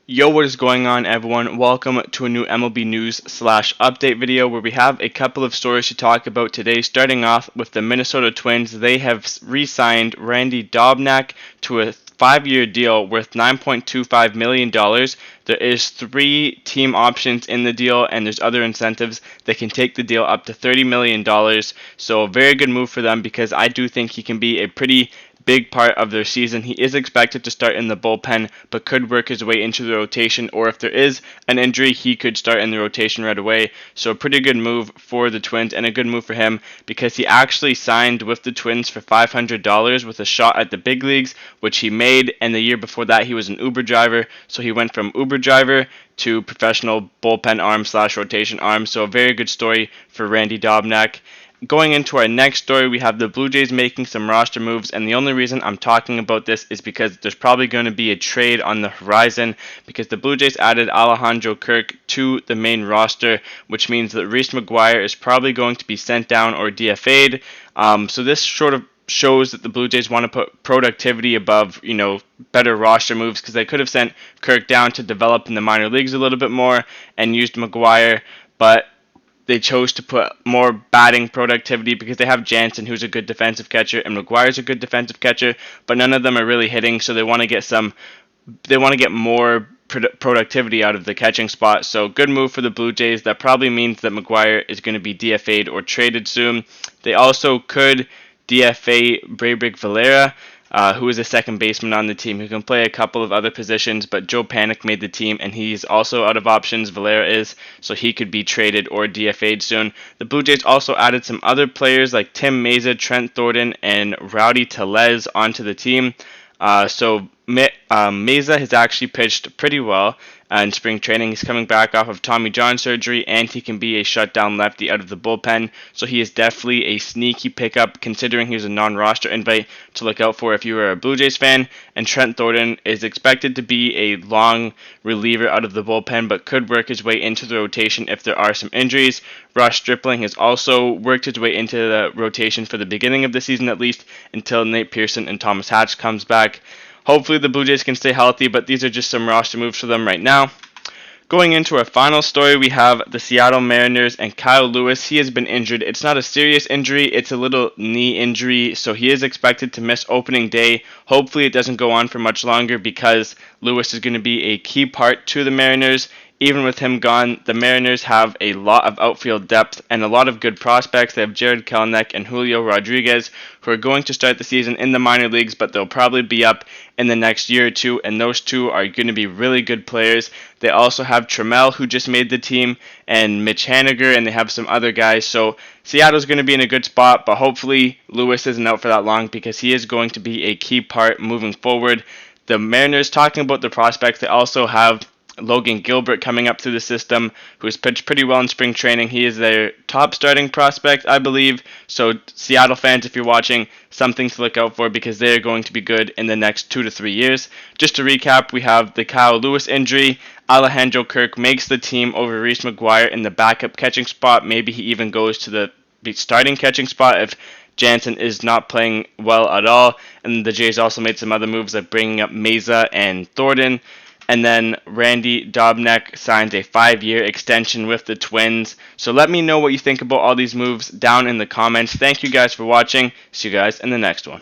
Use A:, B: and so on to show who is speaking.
A: Yo, what is going on, everyone? Welcome to a new MLB news slash update video where we have a couple of stories to talk about today. Starting off with the Minnesota Twins, they have re-signed Randy Dobnak to a 5-year deal worth $9.25 million. There is 3 team options in the deal, and there's other incentives that can take the deal up to $30 million. So a very good move for them because I do think he can be a pretty big part of their season. He is expected to start in the bullpen, but could work his way into the rotation, or if there is an injury, he could start in the rotation right away. So a pretty good move for the Twins, and a good move for him because he actually signed with the Twins for $500 with a shot at the big leagues, which he made, and the year before that he was an Uber driver, so he went from Uber driver to professional bullpen arm slash rotation arm. So a very good story for Randy Dobnak. Going into our next story, we have the Blue Jays making some roster moves, and the only reason I'm talking about this is because there's probably going to be a trade on the horizon because the Blue Jays added Alejandro Kirk to the main roster, which means that Reese McGuire is probably going to be sent down or DFA'd. So this sort of shows that the Blue Jays want to put productivity above, better roster moves because they could have sent Kirk down to develop in the minor leagues a little bit more and used McGuire, but they chose to put more batting productivity because they have Jansen, who's a good defensive catcher, and McGuire's a good defensive catcher, but none of them are really hitting, so they want to get more productivity out of the catching spot. So good move for the Blue Jays. That probably means that McGuire is going to be DFA'd or traded soon. They also could DFA Braybrick Valera, who is a second baseman on the team who can play a couple of other positions, but Joe Panic made the team and he's also out of options. Valera is, so he could be traded or DFA'd soon. The Blue Jays also added some other players like Tim Mayza, Trent Thornton, and Rowdy Tellez onto the team. Mayza has actually pitched pretty well in spring training. He's coming back off of Tommy John surgery, and he can be a shutdown lefty out of the bullpen. So he is definitely a sneaky pickup, considering he was a non-roster invite to look out for if you were a Blue Jays fan. And Trent Thornton is expected to be a long reliever out of the bullpen, but could work his way into the rotation if there are some injuries. Ross Stripling has also worked his way into the rotation for the beginning of the season, at least until Nate Pearson and Thomas Hatch comes back. Hopefully the Blue Jays can stay healthy, but these are just some roster moves for them right now. Going into our final story, we have the Seattle Mariners and Kyle Lewis. He has been injured. It's not a serious injury. It's a little knee injury, so he is expected to miss opening day. Hopefully it doesn't go on for much longer because Lewis is going to be a key part to the Mariners. Even with him gone, the Mariners have a lot of outfield depth and a lot of good prospects. They have Jared Kelenic and Julio Rodriguez, who are going to start the season in the minor leagues, but they'll probably be up in the next year or two, and those two are going to be really good players. They also have Trammell, who just made the team, and Mitch Haniger, and they have some other guys. So Seattle's going to be in a good spot, but hopefully Lewis isn't out for that long because he is going to be a key part moving forward. The Mariners, talking about the prospects, they also have Logan Gilbert coming up through the system, who's pitched pretty well in spring training. He is their top starting prospect, I believe. So Seattle fans, if you're watching, something to look out for because they're going to be good in the next 2 to 3 years. Just to recap, we have the Kyle Lewis injury. Alejandro Kirk makes the team over Reese McGuire in the backup catching spot. Maybe he even goes to the starting catching spot if Jansen is not playing well at all. And the Jays also made some other moves like bringing up Mayza and Thornton. And then Randy Dobnak signs a 5-year extension with the Twins. So let me know what you think about all these moves down in the comments. Thank you guys for watching. See you guys in the next one.